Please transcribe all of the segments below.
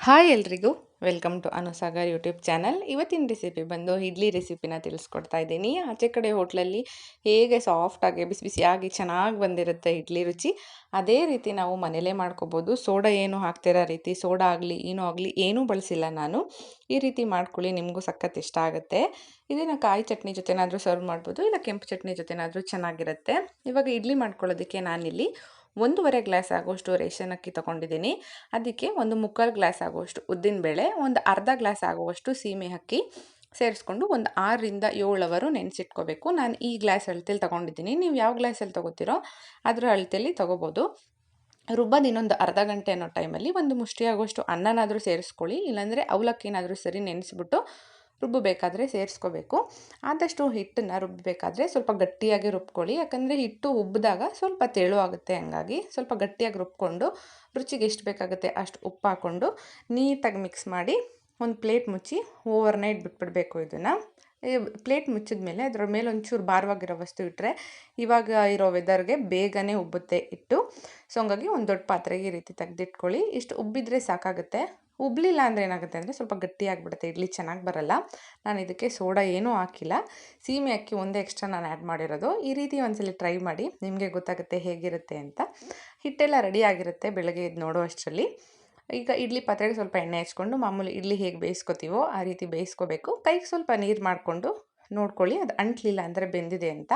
Hi ಎಲ್ರಿಗೂ welcome to ಅನುಸಾಗರ್ YouTube channel. ಇವತ್ತಿನ recipe ಬಂದು ಇಡ್ಲಿ ರೆಸಿಪಿನ ತಿಳಿಸ್ಕೊಡ್ತಾ ಇದ್ದೀನಿ. ಆಚೆ ಕಡೆ ಹೋಟ್ಲಲ್ಲಿ ಹೇಗೆ ಸಾಫ್ಟಾಗಿ ಬಿಸಿ ಬಿಸಿಯಾಗಿ ಚೆನ್ನಾಗಿ ಬಂದಿರುತ್ತೆ ಇಡ್ಲಿ ರುಚಿ, ಅದೇ ರೀತಿ ನಾವು ಮನೇಲೇ ಮಾಡ್ಕೋಬೋದು. ಸೋಡಾ ಏನು ಹಾಕ್ತಿರೋ ರೀತಿ ಸೋಡಾ ಆಗಲಿ ಏನೂ ಬಳಸಿಲ್ಲ ನಾನು. ಈ ರೀತಿ ಮಾಡ್ಕೊಳ್ಳಿ, ನಿಮಗೂ ಸಖತ್ ಇಷ್ಟ ಆಗುತ್ತೆ. ಇದನ್ನು ಕಾಯಿ ಚಟ್ನಿ ಜೊತೆನಾದರೂ ಸರ್ವ್ ಮಾಡ್ಬೋದು, ಇಲ್ಲ ಕೆಂಪು ಚಟ್ನಿ ಜೊತೆನಾದರೂ ಚೆನ್ನಾಗಿರುತ್ತೆ. ಇವಾಗ ಇಡ್ಲಿ ಮಾಡ್ಕೊಳ್ಳೋದಕ್ಕೆ ನಾನಿಲ್ಲಿ 1.5 ಗ್ಲಾಸ್ ಆಗುವಷ್ಟು ರೇಷನ್ ಅಕ್ಕಿ ತೊಗೊಂಡಿದ್ದೀನಿ. ಅದಕ್ಕೆ 1/4 ಗ್ಲಾಸ್ ಆಗುವಷ್ಟು ಉದ್ದಿನಬೇಳೆ, ಒಂದು ಅರ್ಧ ಗ್ಲಾಸ್ ಆಗುವಷ್ಟು ಸೀಮೆ ಅಕ್ಕಿ ಸೇರಿಸ್ಕೊಂಡು ಒಂದು 6ರಿಂದ 7 ಅವರು ನೆನೆಸಿಟ್ಕೋಬೇಕು. ನಾನು ಈ ಗ್ಲಾಸ್ ಅಳತೆಯಲ್ಲಿ ತೊಗೊಂಡಿದ್ದೀನಿ. ನೀವು ಯಾವ ಗ್ಲಾಸಲ್ಲಿ ತೊಗೋತೀರೋ ಅದರ ಅಳತೆಯಲ್ಲಿ ತೊಗೋಬೋದು. ರುಬ್ಬೋದು ಇನ್ನೊಂದು ಅರ್ಧ ಗಂಟೆ ಅನ್ನೋ ಟೈಮಲ್ಲಿ ಒಂದು ಮುಷ್ಟಿ ಆಗುವಷ್ಟು ಅನ್ನನಾದರೂ ಸೇರಿಸ್ಕೊಳ್ಳಿ, ಇಲ್ಲಾಂದರೆ ಅವಲಕ್ಕಿನಾದರೂ ಸರಿ ನೆನೆಸ್ಬಿಟ್ಟು ರುಬ್ಬಬೇಕಾದ್ರೆ ಸೇರಿಸ್ಕೋಬೇಕು. ಆದಷ್ಟು ಹಿಟ್ಟನ್ನು ರುಬ್ಬಬೇಕಾದ್ರೆ ಸ್ವಲ್ಪ ಗಟ್ಟಿಯಾಗಿ ರುಬ್ಕೊಳ್ಳಿ, ಯಾಕಂದರೆ ಹಿಟ್ಟು ಉಬ್ಬಿದಾಗ ಸ್ವಲ್ಪ ತೆಳು ಆಗುತ್ತೆ. ಹಂಗಾಗಿ ಸ್ವಲ್ಪ ಗಟ್ಟಿಯಾಗಿ ರುಬ್ಕೊಂಡು ರುಚಿಗೆ ಎಷ್ಟು ಬೇಕಾಗುತ್ತೆ ಅಷ್ಟು ಉಪ್ಪು ಹಾಕ್ಕೊಂಡು ನೀಟಾಗಿ ಮಿಕ್ಸ್ ಮಾಡಿ ಒಂದು ಪ್ಲೇಟ್ ಮುಚ್ಚಿ ಓವರ್ನೈಟ್ ಬಿಟ್ಬಿಡಬೇಕು. ಇದನ್ನು ಪ್ಲೇಟ್ ಮುಚ್ಚಿದ ಮೇಲೆ ಅದರ ಮೇಲೆ ಒಂಚೂರು ಭಾರವಾಗಿರೋ ವಸ್ತು ಇಟ್ಟರೆ ಇವಾಗ ಇರೋ ವೆದರ್ಗೆ ಬೇಗನೆ ಉಬ್ಬುತ್ತೆ ಹಿಟ್ಟು. ಸೊ ಹಂಗಾಗಿ ಒಂದು ದೊಡ್ಡ ಪಾತ್ರೆಗೆ ಈ ರೀತಿ ತೆಗೆದಿಟ್ಕೊಳ್ಳಿ. ಇಷ್ಟು ಉಬ್ಬಿದ್ರೆ ಸಾಕಾಗುತ್ತೆ. ಉಬ್ಬಲಿಲ್ಲ ಅಂದರೆ ಏನಾಗುತ್ತೆ ಅಂದರೆ ಸ್ವಲ್ಪ ಗಟ್ಟಿಯಾಗಿಬಿಡುತ್ತೆ, ಇಡ್ಲಿ ಚೆನ್ನಾಗಿ ಬರಲ್ಲ. ನಾನು ಇದಕ್ಕೆ ಸೋಡಾ ಏನೂ ಹಾಕಿಲ್ಲ, ಸೀಮೆ ಅಕ್ಕಿ ಒಂದೇ ಎಕ್ಸ್ಟ್ರಾ ನಾನು ಆ್ಯಡ್ ಮಾಡಿರೋದು. ಈ ರೀತಿ ಒಂದ್ಸಲ ಟ್ರೈ ಮಾಡಿ, ನಿಮಗೆ ಗೊತ್ತಾಗುತ್ತೆ ಹೇಗಿರುತ್ತೆ ಅಂತ. ಹಿಟ್ಟೆಲ್ಲ ರೆಡಿ ಆಗಿರುತ್ತೆ ಬೆಳಗ್ಗೆ ಇದು ನೋಡೋ ಅಷ್ಟರಲ್ಲಿ. ಈಗ ಇಡ್ಲಿ ಪಾತ್ರೆಗೆ ಸ್ವಲ್ಪ ಎಣ್ಣೆ ಹಚ್ಕೊಂಡು ಮಾಮೂಲಿ ಇಡ್ಲಿ ಹೇಗೆ ಬೇಯಿಸ್ಕೊತೀವೋ ಆ ರೀತಿ ಬೇಯಿಸ್ಕೋಬೇಕು. ಕೈಗೆ ಸ್ವಲ್ಪ ನೀರು ಮಾಡಿಕೊಂಡು ನೋಡ್ಕೊಳ್ಳಿ, ಅದು ಅಂಟಲಿಲ್ಲ ಅಂದರೆ ಬೆಂದಿದೆ ಅಂತ.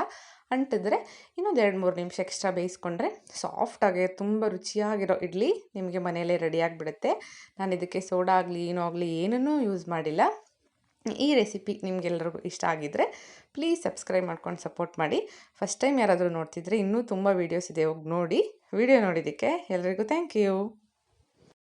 ಅಂಟಿದ್ರೆ ಇನ್ನೊಂದು 2-3 ನಿಮಿಷ ಎಕ್ಸ್ಟ್ರಾ ಬೇಯಿಸ್ಕೊಂಡ್ರೆ ಸಾಫ್ಟಾಗಿ ತುಂಬ ರುಚಿಯಾಗಿರೋ ಇಡ್ಲಿ ನಿಮಗೆ ಮನೆಯಲ್ಲೇ ರೆಡಿಯಾಗಿಬಿಡುತ್ತೆ. ನಾನು ಇದಕ್ಕೆ ಸೋಡಾ ಆಗಲಿ ಏನನ್ನೂ ಯೂಸ್ ಮಾಡಿಲ್ಲ. ಈ ರೆಸಿಪಿ ನಿಮಗೆಲ್ಲರಿಗೂ ಇಷ್ಟ ಆಗಿದ್ದರೆ ಪ್ಲೀಸ್ ಸಬ್ಸ್ಕ್ರೈಬ್ ಮಾಡ್ಕೊಂಡು ಸಪೋರ್ಟ್ ಮಾಡಿ. ಫಸ್ಟ್ ಟೈಮ್ ಯಾರಾದರೂ ನೋಡ್ತಿದ್ರೆ ಇನ್ನೂ ತುಂಬ ವೀಡಿಯೋಸ್ ಇದೆ, ಹೋಗಿ ನೋಡಿ. ವಿಡಿಯೋ ನೋಡಿದ್ದಕ್ಕೆ ಎಲ್ಲರಿಗೂ ಥ್ಯಾಂಕ್ ಯು.